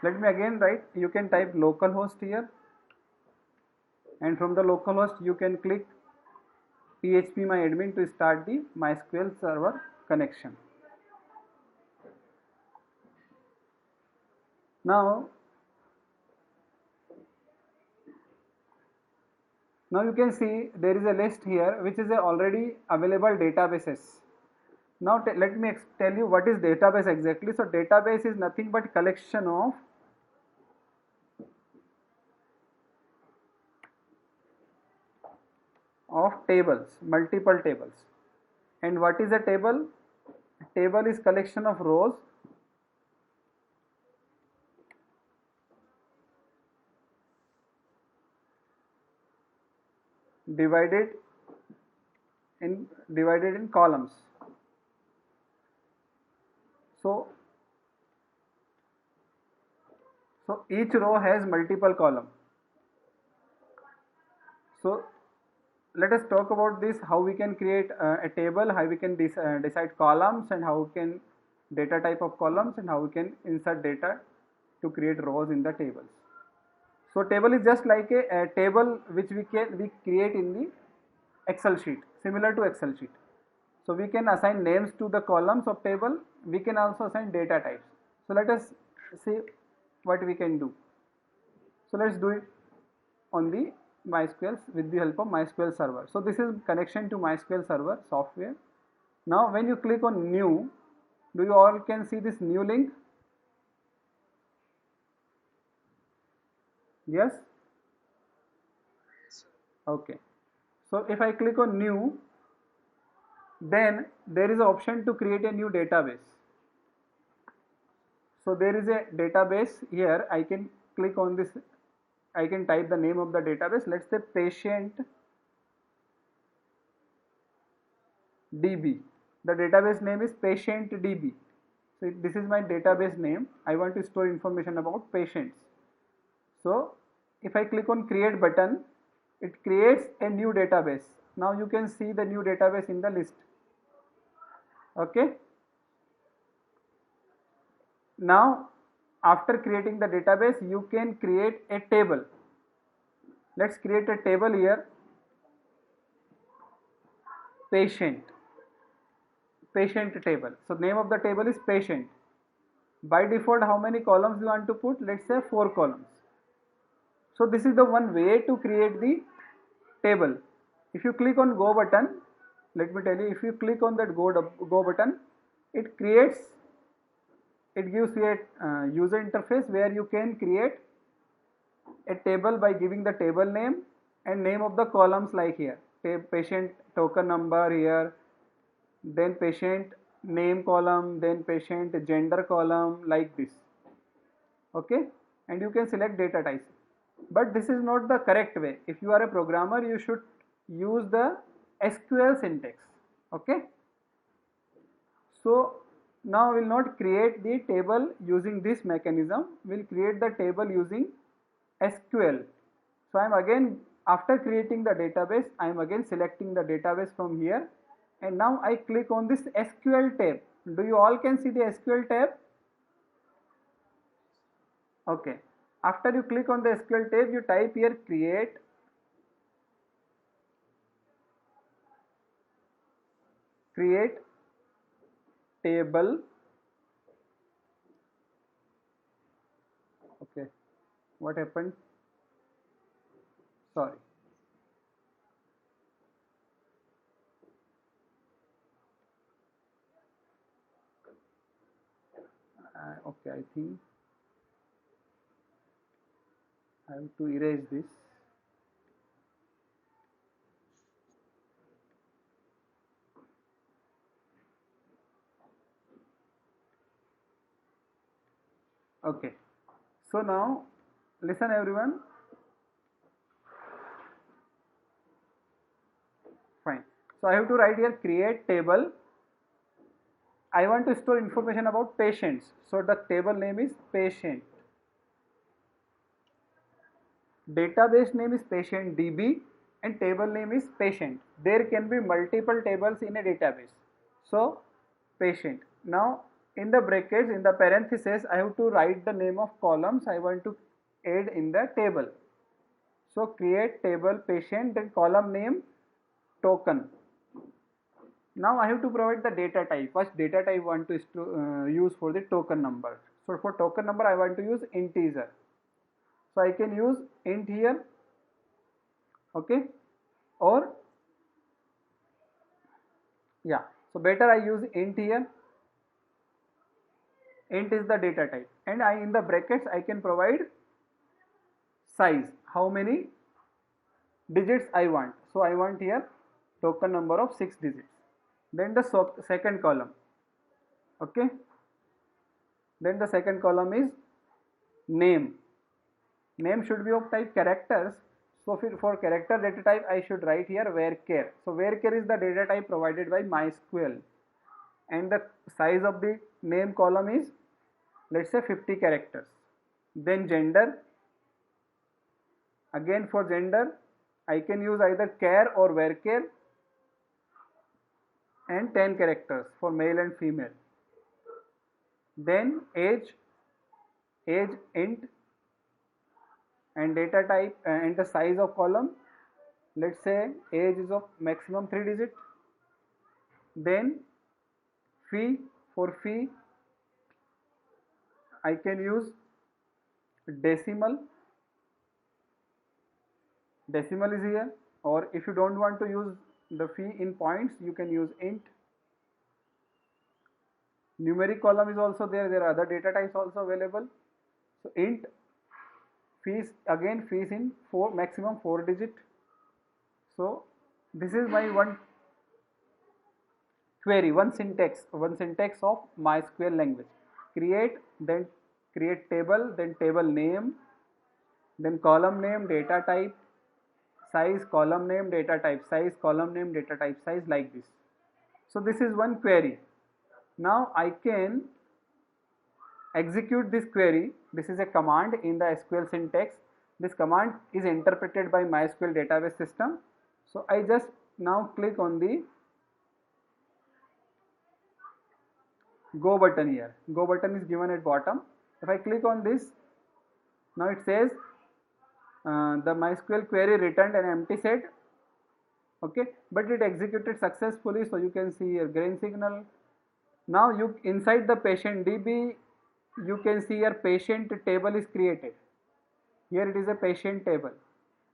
Let me again write, you can type localhost here, and from the localhost you can click phpMyAdmin to start the MySQL server connection. Now you can see there is a list here which is a already available databases. Now let me tell you what is database exactly. So database is nothing but collection of tables, multiple tables. And what is a table? Table is collection of rows divided in columns. So each row has multiple columns. So let us talk about this, how we can create a table, how we can decide columns, and how we can data type of columns, and how we can insert data to create rows in the tables. So table is just like a table which we create in the Excel sheet, similar to Excel sheet. So we can assign names to the columns of table. We can also assign data types. So let us see what we can do. So let's do it on the MySQL with the help of MySQL server. So this is connection to MySQL server software. Now when you click on new, do you all can see this new link? Yes? Okay. So if I click on new, then there is an option to create a new database. So there is a database here. I can click on this. I can type the name of the database. Let's say patient DB. The database name is patient DB. So this is my database name. I want to store information about patients. So if I click on create button, it creates a new database. Now you can see the new database in the list. Okay. Now after creating the database, you can create a table. Let's create a table here. Patient table. So name of the table is patient. By default, how many columns you want to put? Let's say 4 columns. So this is the one way to create the table. If you click on go button, let me tell you, if you click on that go button, it gives you a user interface where you can create a table by giving the table name and name of the columns, like here patient token number here, then patient name column, then patient gender column, like this. Okay, and you can select data types. But this is not the correct way. If you are a programmer, you should use the SQL syntax. Okay, so now we will not create the table using this mechanism. We will create the table using SQL. So I am again, after creating the database, I am again selecting the database from here, and now I click on this SQL tab. Do you all can see the SQL tab? Okay. After you click on the SQL tab, you type here create table. Okay, what happened? Sorry. Okay, I think I have to erase this. Okay, so now listen everyone. Fine. So I have to write here create table. I want to store information about patients. So the table name is patient. Database name is patient DB and table name is patient. There can be multiple tables in a database. So patient. Now in the brackets, in the parentheses, I have to write the name of columns I want to add in the table. So create table patient, then column name token. Now I have to provide the data type. First data type I want to use for the token number. So for token number I want to use integer. So I can use int here, okay, or yeah, so better I use int here. Int is the data type, and I in the brackets I can provide size, how many digits I want. So I want here token number of 6 digits. Then the second column, okay, then the second column is name. Name should be of type characters. So for character data type I should write here varchar. So varchar is the data type provided by MySQL, and the size of the name column is, let's say, 50 characters. Then gender, again for gender I can use either char or varchar, and 10 characters for male and female. Then age int, and data type and the size of column, let's say age is of maximum 3 digit. Then fee, for fee I can use decimal is here, or if you don't want to use the fee in points you can use int. Numeric column is also there are other data types also available. So int fees, again fees in maximum 4 digit. So this is my one query, one syntax of MySQL language. Create, then create table, then table name, then column name, data type, size, column name, data type, size, column name, data type, size, like this. So this is one query. Now I can execute this query. This is a command in the SQL syntax. This command is interpreted by MySQL database system. So I just now click on the go button here. Go button is given at bottom. If I click on this, now it says the MySQL query returned an empty set, okay, but it executed successfully. So you can see here green signal. Now you inside the patient DB you can see here patient table is created. Here it is a patient table,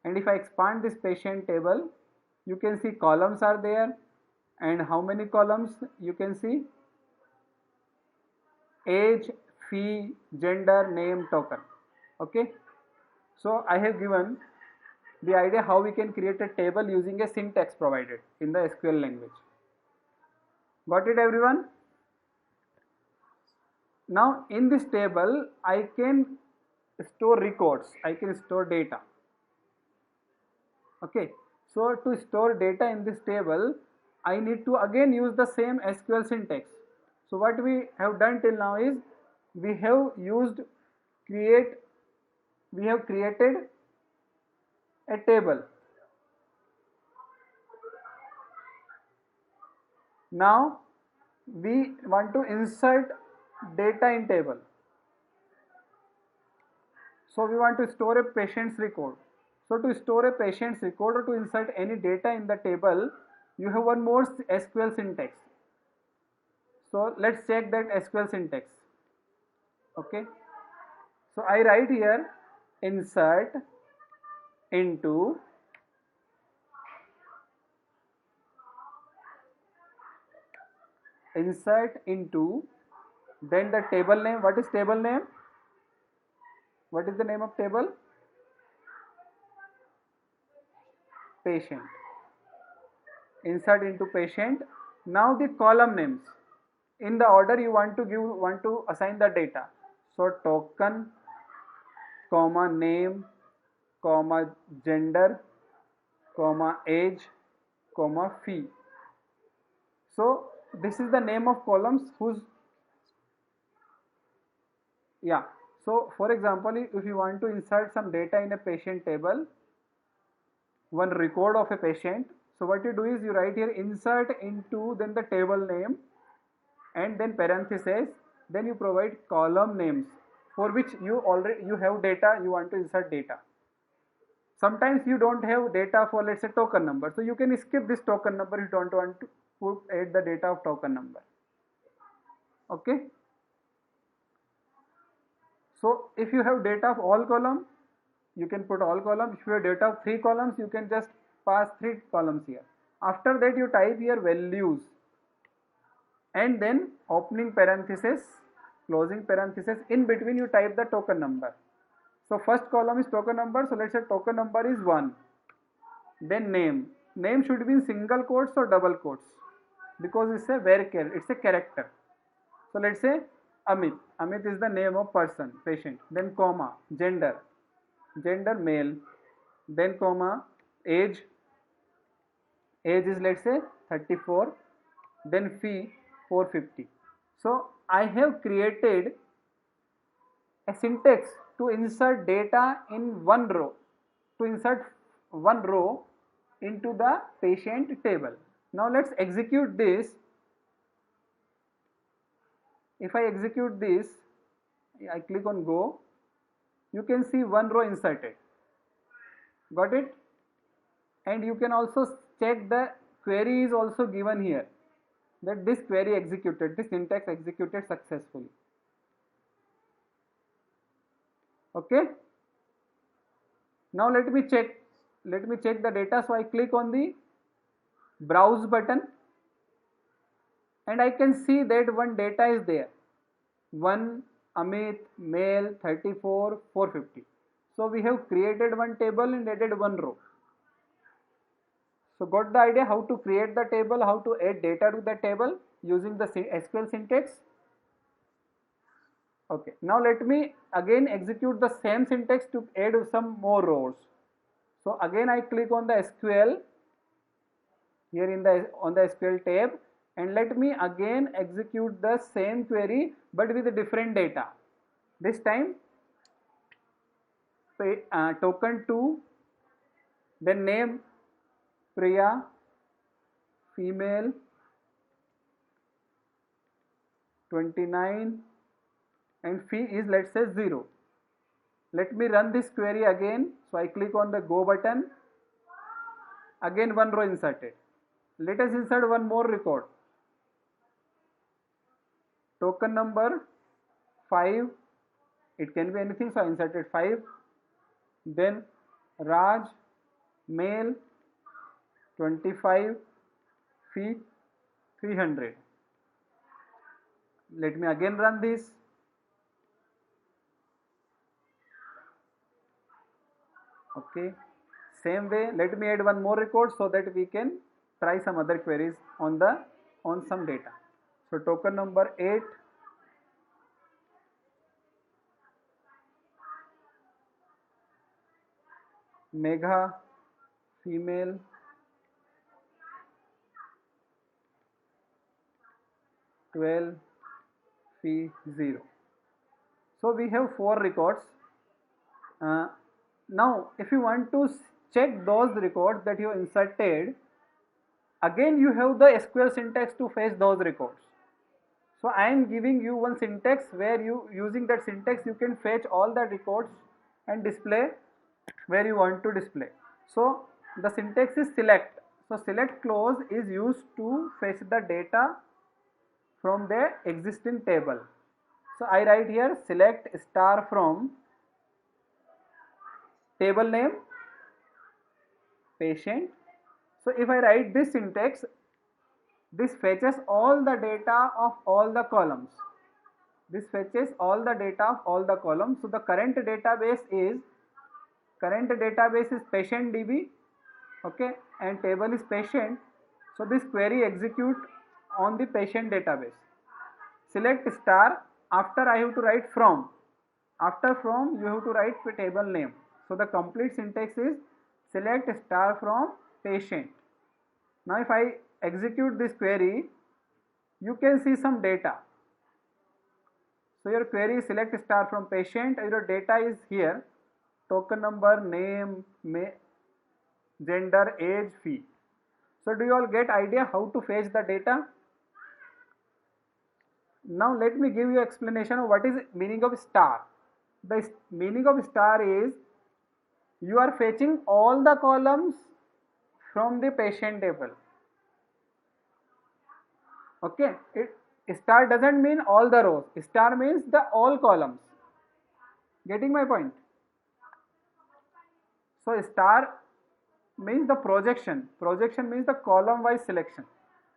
and if I expand this patient table you can see columns are there, and how many columns you can see: age, fee, gender, name, token. Okay, so I have given the idea how we can create a table using a syntax provided in the SQL language. Got it, everyone? Now in this table I can store records, I can store data. Okay, so to store data in this table I need to again use the same SQL syntax. So what we have done till now is we have created a table. Now we want to insert data in table. So we want to store a patient's record. So to store a patient's record or to insert any data in the table, you have one more SQL syntax. So let's check that SQL syntax. Okay, so I write here insert into then the table name. What is table name? What is the name of table? Patient. Insert into patient. Now the column names, in the order you want to assign the data. So token, comma name, comma gender, comma age, comma fee. So this is the name of columns whose, yeah. So for example, if you want to insert some data in a patient table, one record of a patient, so what you do is you write here insert into, then the table name, and then parentheses, then you provide column names for which you have data, you want to insert data. Sometimes you don't have data for, let's say, token number, so you can skip this token number if you don't want to add the data of token number. Okay, so if you have data of all columns, you can put all columns. If you have data of 3 columns, you can just pass 3 columns here. After that, you type here values and then opening parenthesis, closing parenthesis, in between you type the token number. So first column is token number, so let's say token number is 1. Then name should be in single quotes or double quotes, because it's a varchar, it's a character. So let's say Amit is the name of person, patient. Then comma, gender male. Then comma, age is, let's say, 34. Then fee 450. So I have created a syntax to insert data in one row, into the patient table. Now let's execute this. If I execute this, I click on go, you can see one row inserted. Got it? And you can also check the query is also given here, that this query executed, this syntax executed successfully. Okay, now let me check the data. So I click on the browse button and I can see that one data is there, 1 Amit, male, 34, 450. So we have created one table and added one row. So got the idea how to create the table, how to add data to the table using the SQL syntax. Okay, now let me again execute the same syntax to add some more rows. So again I click on the SQL here on the SQL tab, and let me again execute the same query but with a different data. This time token 2, then name Priya, female, 29, and fee is, let's say, 0. Let me run this query again. So I click on the go button. Again one row inserted. Let us insert one more record. Token number 5. It can be anything, so I inserted 5. Then Raj, male, 25, fee 300. Let me again run this. Okay, same way, let me add one more record so that we can try some other queries on some data. So token number 8, Megha, female, 12, fee 0. So we have 4 records. Now if you want to check those records that you inserted, again you have the SQL syntax to fetch those records. So I am giving you one syntax where using that syntax you can fetch all the records and display where you want to display. So the syntax is select. So select clause is used to fetch the data from the existing table. So I write here select star from table name patient. So if I write this syntax, this fetches all the data of all the columns. This fetches all the data of all the columns. So the current database is patient DB, okay, and table is patient. So this query execute on the patient database. Select star, after I have to write from. After from you have to write the table name. So the complete syntax is select star from patient. Now if I execute this query, you can see some data. So your query is select star from patient, your data is here, token number, name, gender, age, fee. So do you all get idea how to fetch the data? Now let me give you explanation of what is meaning of star. The meaning of star is you are fetching all the columns from the patient table. Okay, star doesn't mean all the rows. Star means the all columns. Getting my point? So star means the projection. Projection means the column wise selection.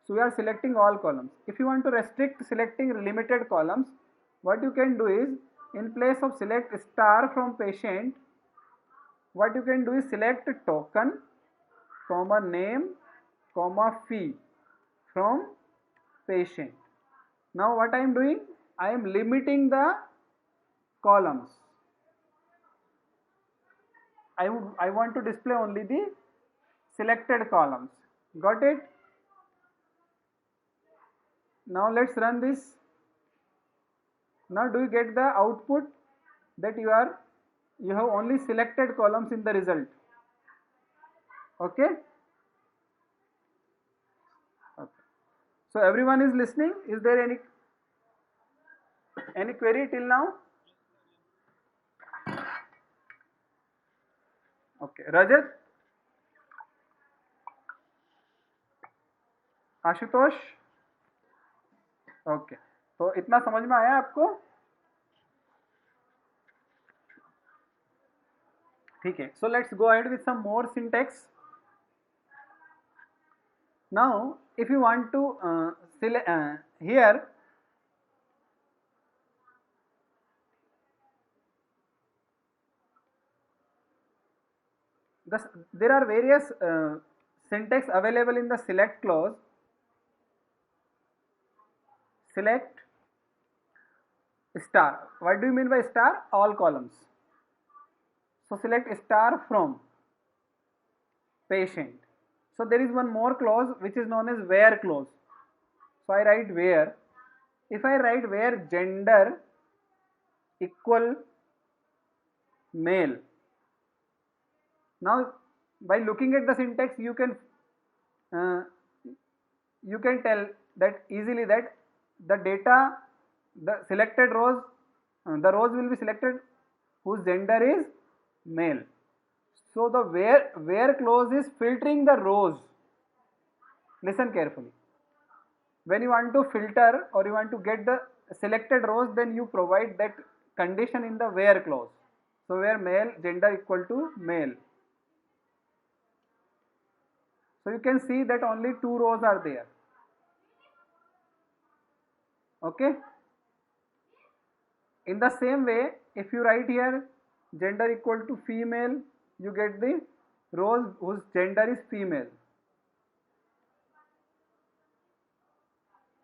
So we are selecting all columns. If you want to restrict selecting limited columns, what you can do is, in place of select star from patient, what you can do is select token, comma name, comma fee from patient. Now what I am doing? I am limiting the columns. I want to display only the selected columns. Got it? Now let's run this. Now do you get the output that you have only selected columns in the result? Okay? Okay. So everyone is listening. Is there any query till now? Okay. Rajat? Ashutosh? Okay, तो इतना समझ में आया आपको? ठीक है. So let's go ahead with some more syntax. Now if you want to select here, there are various syntax available in the select clause. Select star. What do you mean by star? All columns. So select star from patient. So there is one more clause which is known as where clause. So I write where. If I write where gender equal male. Now by looking at the syntax you can tell that easily that the data, the selected rows, the rows will be selected whose gender is male. So the where clause is filtering the rows. Listen carefully. When you want to filter or you want to get the selected rows, then you provide that condition in the where clause. So where male gender equal to male. So you can see that only 2 rows are there. Okay. In the same way, if you write here gender equal to female, you get the rows whose gender is female.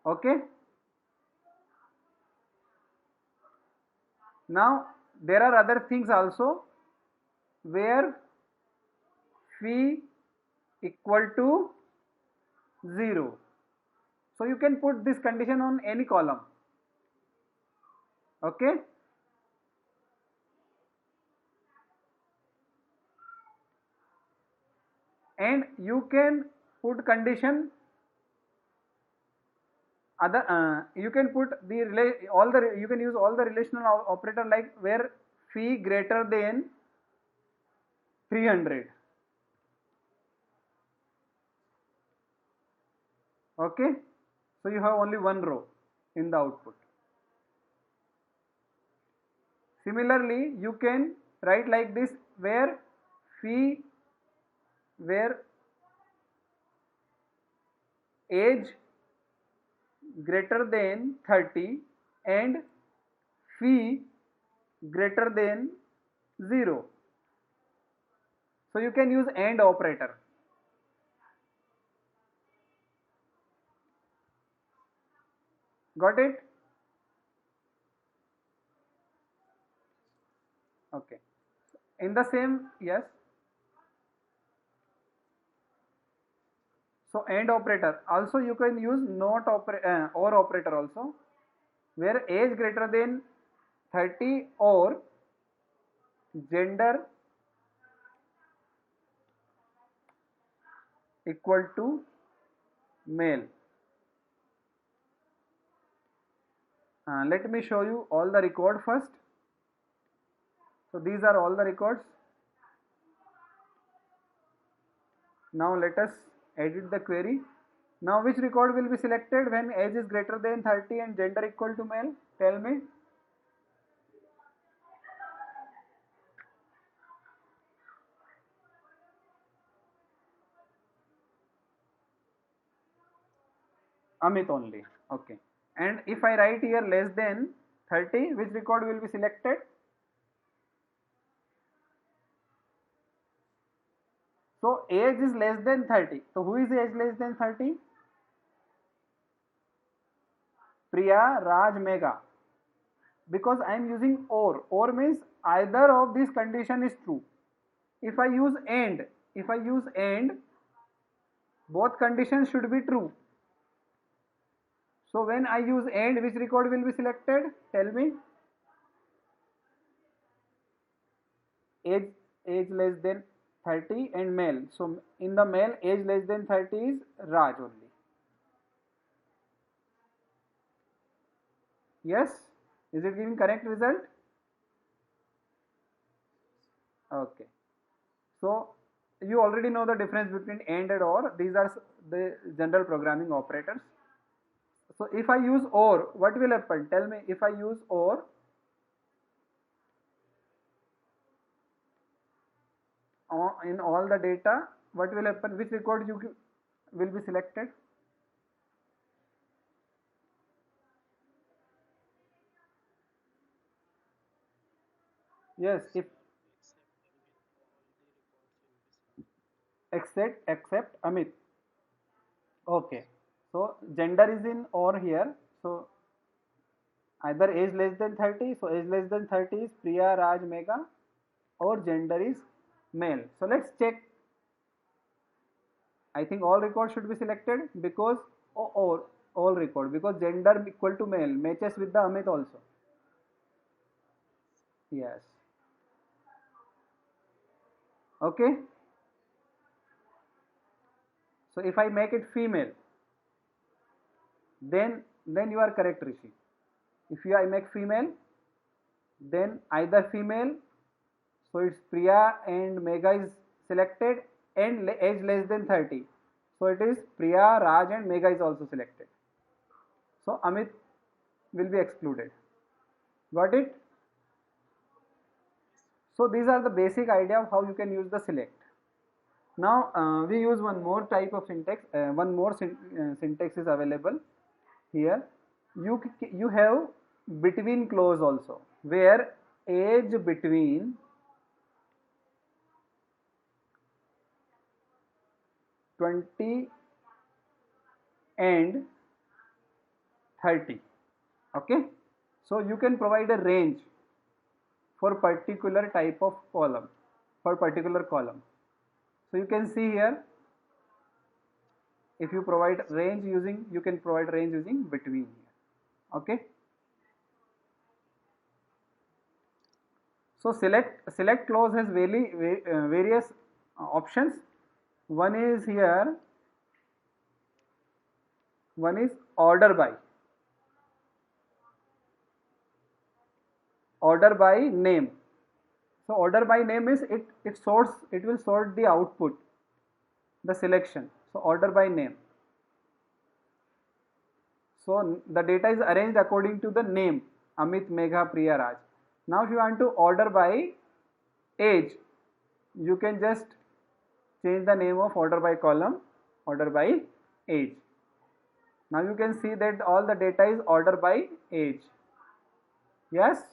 Okay. Now there are other things also, where phi equal to 0. So you can put this condition on any column. Okay. And you can put condition other you can put the you can use all the relational operator, like where phi greater than 300. Okay. So you have only one row in the output. Similarly, you can write like this, where age greater than 30 and phi greater than 0. So you can use AND operator. Got it? Okay. In the same, yes. So AND operator. Also you can use OR operator also, where age greater than 30 or gender equal to male. Let me show you all the record first. So these are all the records. Now let us edit the query. Now which record will be selected when age is greater than 30 and gender equal to male? Tell me. Amit only. Okay. And if I write here less than 30, which record will be selected? So age is less than 30. So who is age less than 30? Priya, Raj, Megha. Because I am using or. Or means either of these condition is true. If I use and, both conditions should be true. So when I use and, which record will be selected? Tell me. Age less than 30 and male. So in the male, age less than 30 is Raj only. Yes? Is it giving correct result? Okay. So you already know the difference between and or. These are the general programming operators. So if I use or, what will happen? Tell me, if I use or, in all the data, what will happen? Which record will be selected? Yes, if except Amit. Okay. So gender is in or here. So either age less than 30. So age less than 30 is Priya, Raj, Megha, or gender is male. So let's check. I think all records should be selected because or all record, because gender equal to male matches with the Amit also. Yes. Okay. So if I make it female, then you are correct, Rishi. If I make female, then either female, so it's Priya and Megha is selected, and age less than 30. So it is Priya, Raj and Megha is also selected. So Amit will be excluded. Got it? So these are the basic idea of how you can use the select. Now we use one more type of syntax. One more syntax is available here. You have between clause also, where age between (20) and 30. Okay, so you can provide a range for particular type of column, for particular column. So you can see here, if you provide range using, you can provide range using between here. Okay. So select clause has various options. One is here, one is order by name. So order by name is it will sort the output, the selection. So order by name. So the data is arranged according to the name Amit, Megha, Priya, Raj. Now if you want to order by age, you can just change the name of order by column, order by age. Now you can see that all the data is order by age. Yes.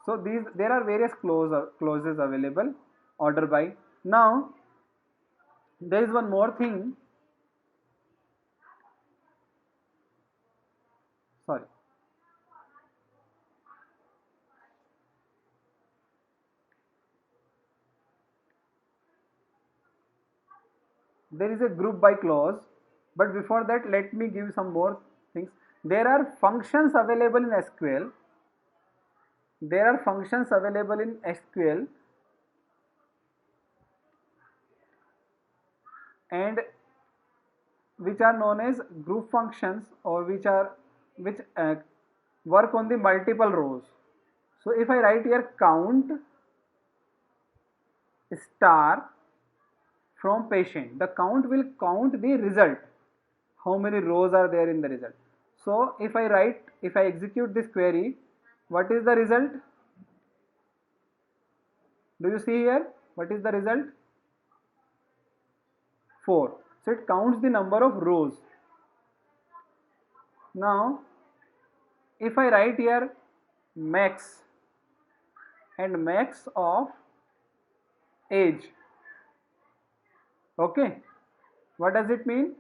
So there are various clauses available, order by. Now there is one more thing. Sorry. There is a group by clause, but before that let me give some more things. There are functions available in SQL. There are functions available in SQL, and which are known as group functions, or which work on the multiple rows. So if I write here count star from patient, the count will count the result, how many rows are there in the result. So if I execute this query, what is the result? Do you see here what is the result? 4. So it counts the number of rows. Now if I write here max and max of age, okay, what does it mean?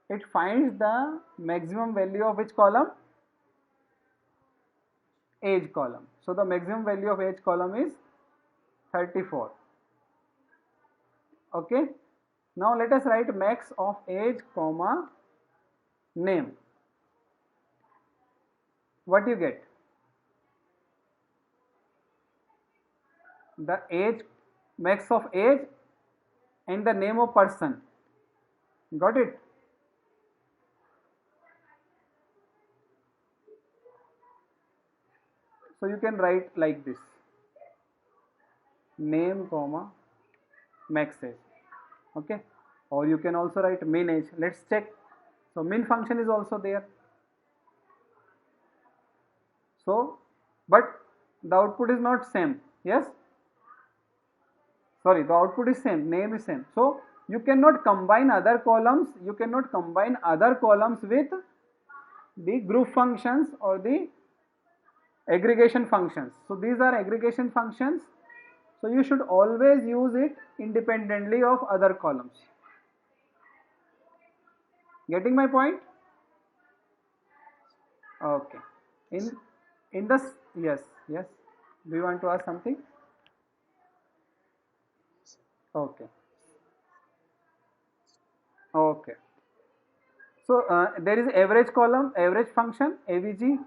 It finds the maximum value of which column? Age column. So the maximum value of age column is 34. Okay. Now let us write max of age comma name. What you get? The age, max of age and the name of person. Got it? So you can write like this, name comma max age. Okay, or you can also write min age. Let's check. So min function is also there. So but the output is not same. Yes, sorry, the output is same, name is same. So you cannot combine other columns, with the group functions or the aggregation functions. So these are aggregation functions, so you should always use it independently of other columns. Getting my point? Okay. In this, yes, do you want to ask something? Okay. Okay. So there is average column, average function, avg,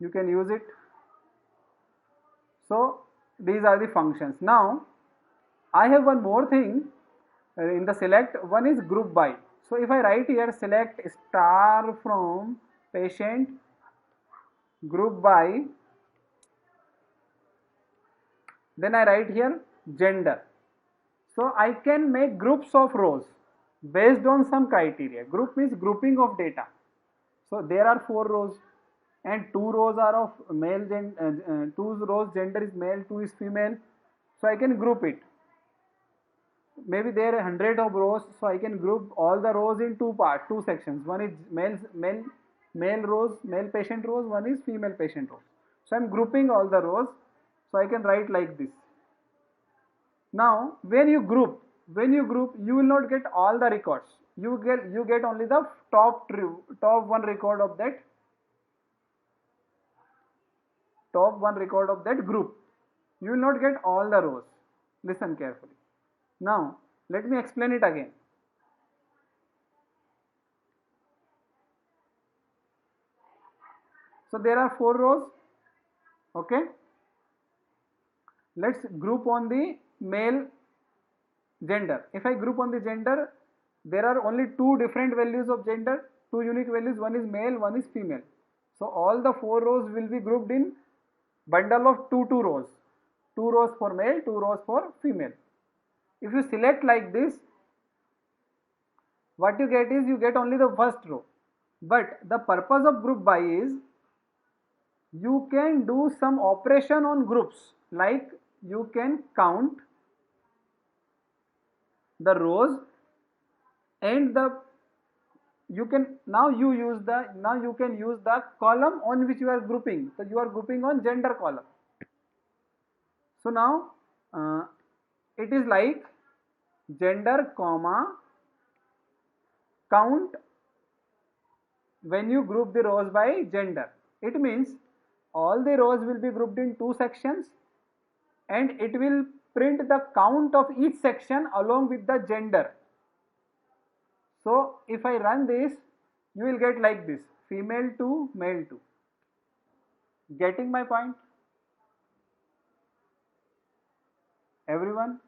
you can use it. So these are the functions. Now I have one more thing in the select. One is group by. So if I write here select star from patient group by, then I write here gender. So I can make groups of rows based on some criteria. Group means grouping of data. So there are 4 rows and 2 rows are of male, 2 rows gender is male, 2 is female. So I can group it. Maybe there are 100 of rows, so I can group all the rows in 2 parts, 2 sections. One is male rows, male patient rows, one is female patient rows. So I am grouping all the rows, so I can write like this. Now when you group, you will not get all the records. You get only the top one record of that group. You will not get all the rows. Listen carefully. Now let me explain it again. So there are 4 rows. Okay, let's group on the male gender. If I group on the gender, there are only 2 different values of gender, 2 unique values, one is male, one is female. So all the 4 rows will be grouped in bundle of 2 rows, 2 rows for male, 2 rows for female. If you select like this, what you get is you get only the first row. But the purpose of group by is you can do some operation on groups, like you can count the rows and you can use the column on which you are grouping. So you are grouping on gender column. So now it is like gender comma count when you group the rows by gender. It means all the rows will be grouped in 2 sections and it will print the count of each section along with the gender. So if I run this, you will get like this, female 2, male 2. Getting my point? Everyone?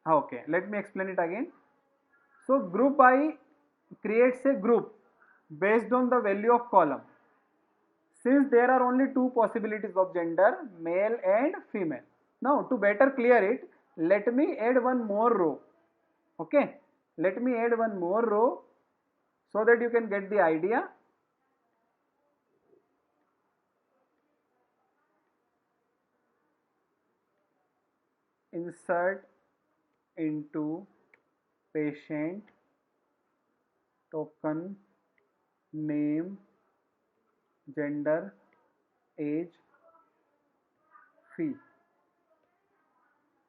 Okay, let me explain it again. So group by creates a group based on the value of column. Since there are only two possibilities of gender, male and female. Now to better clear it, let me add one more row. Okay, let me add one more row so that you can get the idea. Insert into patient token name, gender, age, fee,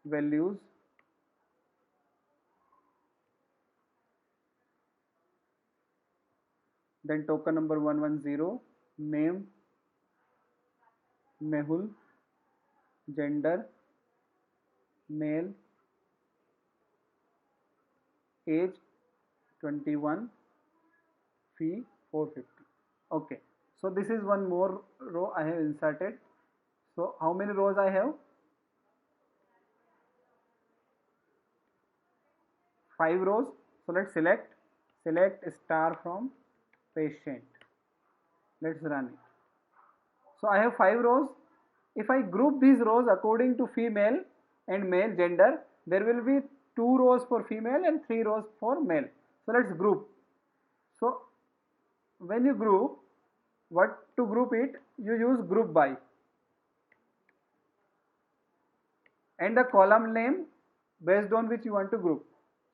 values, then token number 110, name Mehul, gender male, age 21, fee 450. Okay, so this is one more row I have inserted. So how many rows I have? 5 rows. So let's select star from patient. Let's run it. So I have 5 rows. If I group these rows according to female and male gender, there will be 2 rows for female and 3 rows for male. So let's group. So when you group, what to group it, you use group by and the column name based on which you want to group.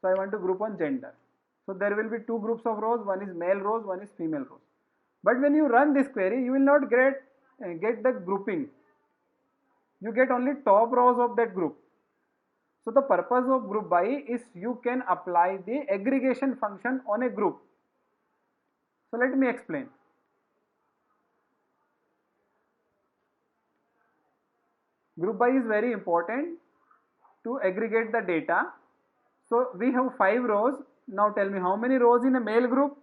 So I want to group on gender. So there will be 2 groups of rows, one is male rows, one is female rows. But when you run this query, you will not get the grouping. You get only top rows of that group. So the purpose of group by is you can apply the aggregation function on a group. So let me explain. Group by is very important to aggregate the data. So we have 5 rows. Now tell me how many rows in a male group?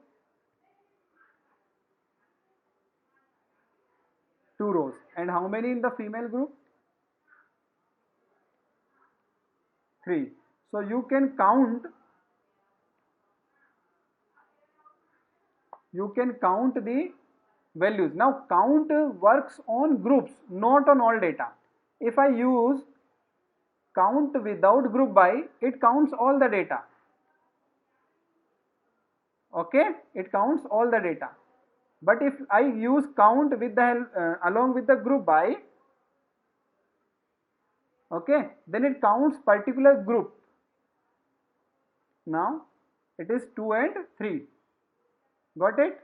2 rows. And how many in the female group? 3. So you can count the values. Now count works on groups, not on all data. If I use count without group by, it counts all the data. Okay, it counts all the data. But if I use count with the along with the group by, okay, then it counts particular group. Now it is 2 and 3. Got it?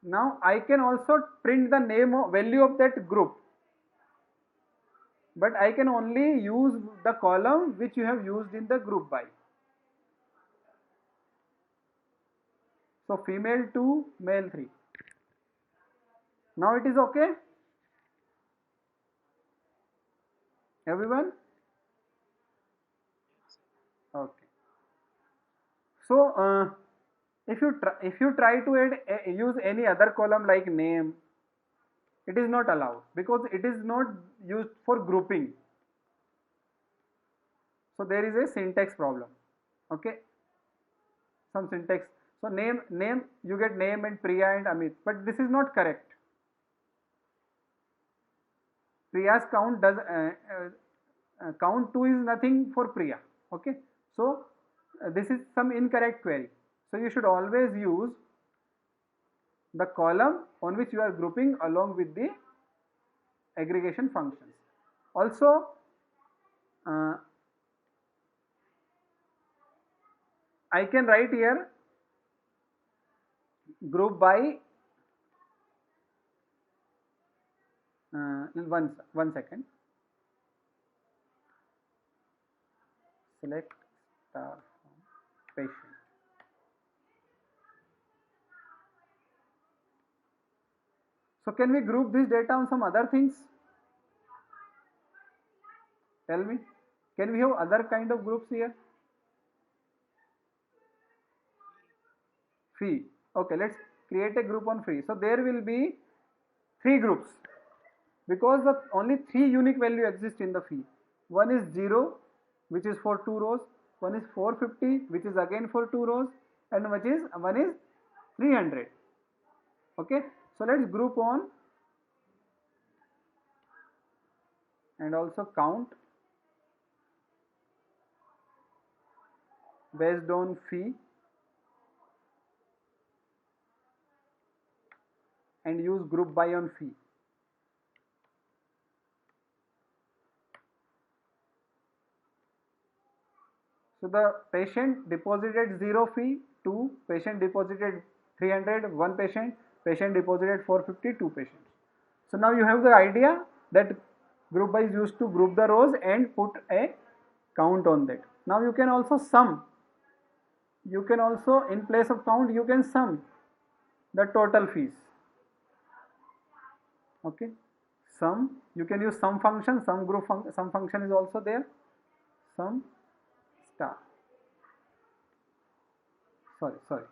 Now I can also print the name or value of that group, but I can only use the column which you have used in the group by. So female 2, male 3. Now it is okay? Everyone? Okay. So if you try to use any other column like name, it is not allowed because it is not used for grouping. So there is a syntax problem. Okay, some syntax. So name you get name and Priya and Amit, but this is not correct. Priya's count does count 2 is nothing for Priya. Okay, so this is some incorrect query. So you should always use the column on which you are grouping along with the aggregation functions. Also I can write here group by one second. Select star from patient. So can we group this data on some other things? Tell me, can we have other kind of groups here? Fee. Okay, let's create a group on fee. So there will be 3 groups because only 3 unique value exist in the fee. One is 0, which is for 2 rows. One is 450, which is again for 2 rows, and one is 300. Okay, so let's group on and also count based on fee and use group by on fee. So the patient deposited 0 fee, 2 patient deposited 300, 1 patient deposited 450, 2 patients. So now you have the idea that group by is used to group the rows and put a count on that. Now you can also sum. You can also, in place of count, you can sum the total fees. Okay, sum, you can use sum function, sum function is also there. Sum star. Sorry.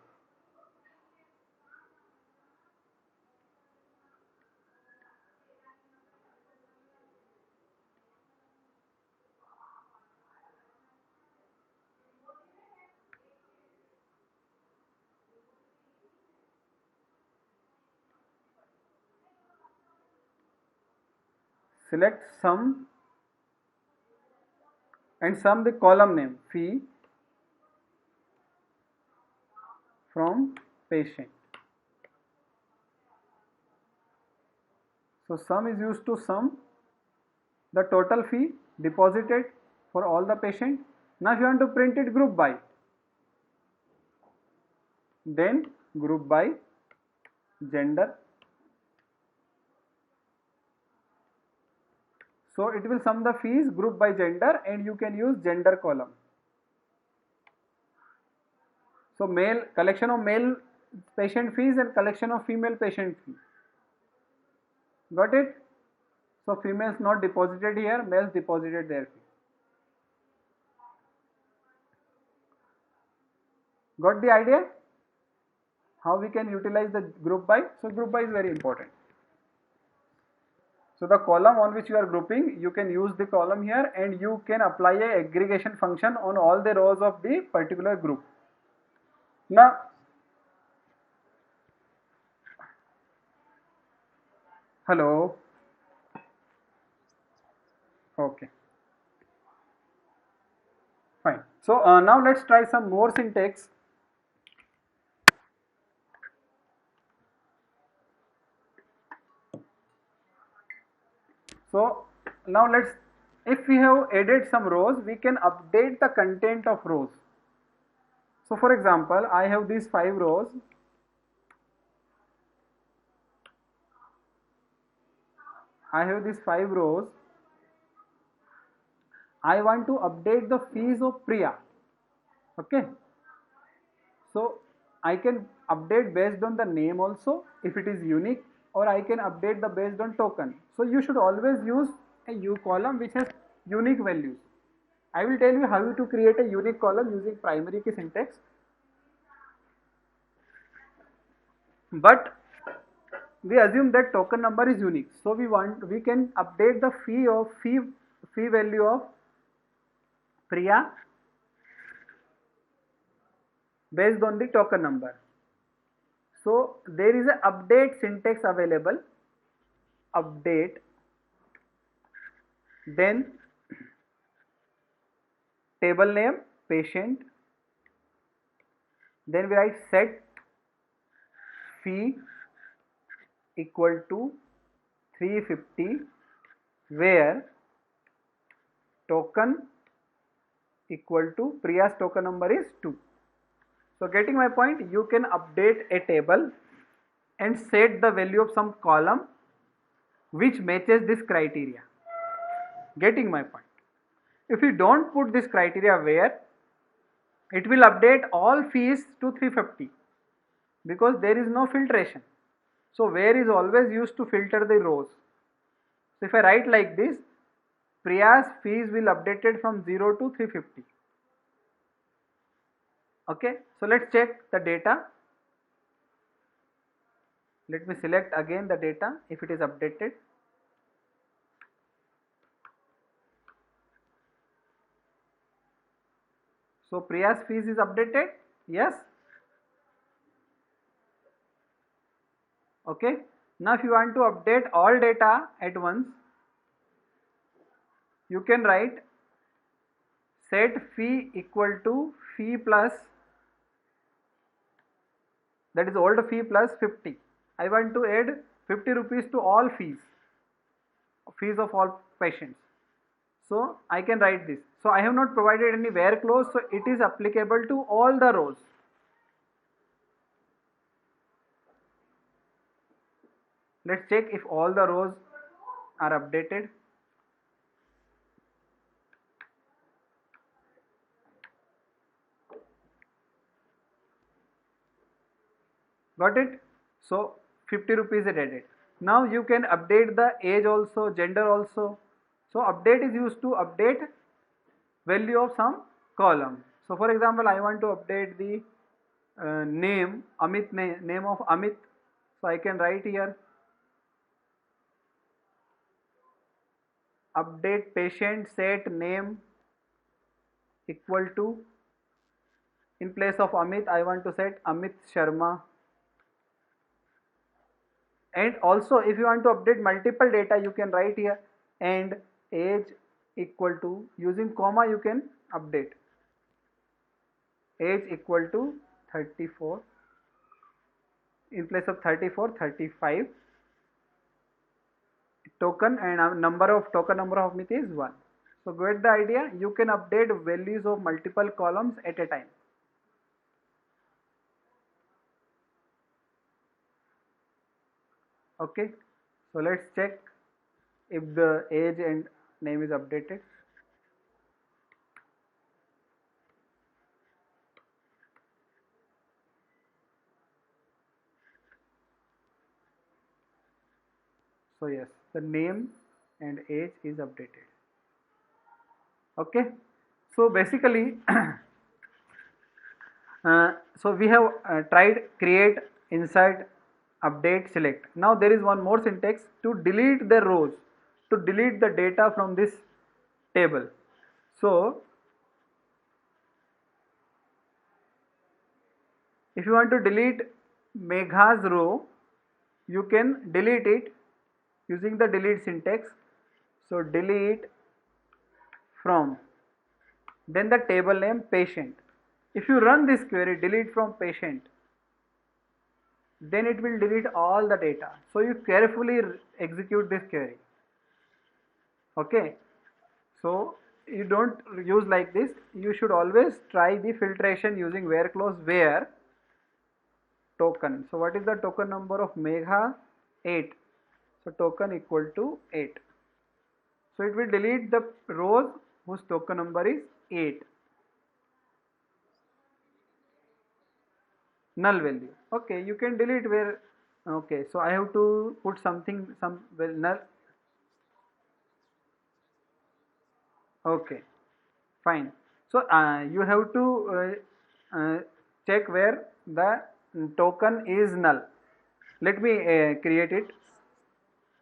Select sum and sum the column name fee from patient. So sum is used to sum the total fee deposited for all the patient. Now if you want to print it group by, then group by gender. So it will sum the fees group by gender and you can use gender column. So male, collection of male patient fees and collection of female patient fee. Got it? So females not deposited here, males deposited their fee. Got the idea? How we can utilize the group by? So group by is very important. So the column on which you are grouping, you can use the column here and you can apply a aggregation function on all the rows of the particular group. Now, hello. Okay. Fine. So now let's try some more syntax. So now if we have added some rows, we can update the content of rows. So for example, I have these 5 rows. I want to update the fees of Priya. Okay. So I can update based on the name also if it is unique, or I can update the based on token. So you should always use a U column which has unique values. I will tell you how to create a unique column using primary key syntax. But we assume that token number is unique. So we can update the fee value of Priya based on the token number. So there is a update syntax available. Update, then table name patient, then we write set fee equal to 350 where token equal to Priya's token number is 2. So getting my point, you can update a table and set the value of some column which matches this criteria. Getting my point. If you don't put this criteria where, it will update all fees to 350 because there is no filtration. So where is always used to filter the rows. So if I write like this, Priya's fees will updated from 0 to 350. Okay, so let's check the data. Let me select again the data if it is updated. So Priya's fees is updated. Yes. Okay. Now if you want to update all data at once, you can write set fee equal to fee plus, that is old fee plus 50. I want to add 50 rupees to all fees of all patients. So I can write this. So I have not provided any where clause, so it is applicable to all the rows. Let's check if all the rows are updated. Got it? So 50 rupees is added. Now you can update the age also, gender also. So update is used to update value of some column. So for example, I want to update the name Amit, name of Amit. So I can write here update patient set name equal to, in place of Amit I want to set Amit Sharma. And also if you want to update multiple data, you can write here and age equal to, using comma you can update age equal to 34, in place of 34 35, token, and number of Amit is 1. So get the idea, you can update values of multiple columns at a time. Okay, so let's check if the age and name is updated. So yes, the name and age is updated. Okay, so basically so we have tried create, insert, update, select. Now there is one more syntax to delete the rows, to delete the data from this table. So if you want to delete Megha's row, you can delete it using the delete syntax. So delete from, then the table name patient. If you run this query delete from patient, then it will delete all the data. So you carefully execute this query. Okay, so you don't use like this. You should always try the filtration using where clause, where token. So what is the token number of Megha? 8. So token equal to 8. So it will delete the rows whose token number is 8. Null value. Okay, you can delete where. Okay, so I have to put something, some null. Okay, fine. So you have to check where the token is null. Let me create it.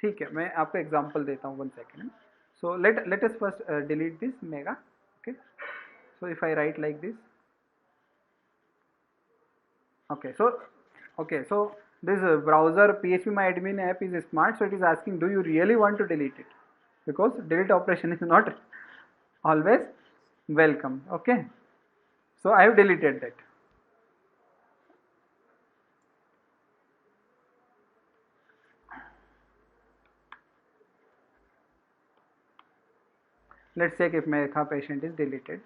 ठीक है, मैं आपको example देता हूँ, 1 second. So let us first delete this Megha. Okay, so if I write like this. Okay, so this browser PHPMyAdmin app is smart, so it is asking, do you really want to delete it? Because delete operation is not always welcome. Okay, so I have deleted that. Let's check if Megha patient is deleted.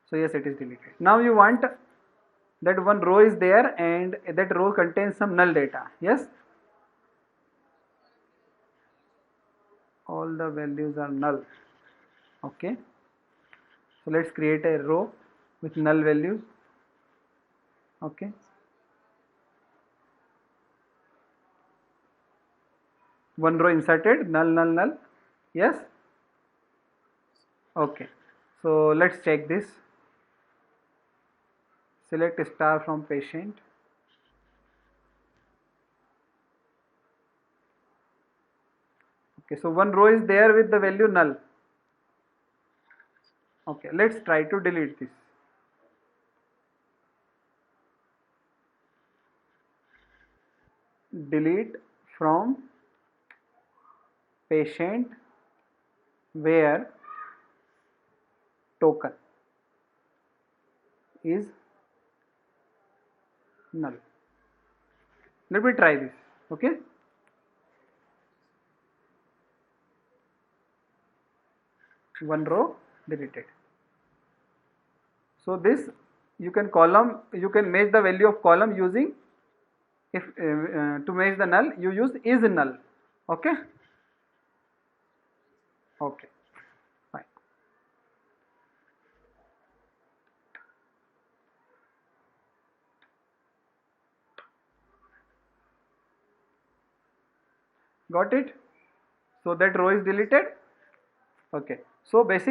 So yes, it is deleted. Now you want that one row is there and that row contains some null data. Yes, all the values are null. Okay, so let's create a row with null values. Okay, one row inserted, null null null. Yes. Okay, so let's check this. Select star from patient. Okay, so one row is there with the value null. Okay, let's try to delete this. delete from patient where token is null. Let me try this. Okay, one row deleted. So this you can match the value of column using, if to match the null you use is null. Okay, okay, fine. Got it? So that row is deleted. Okay, so basically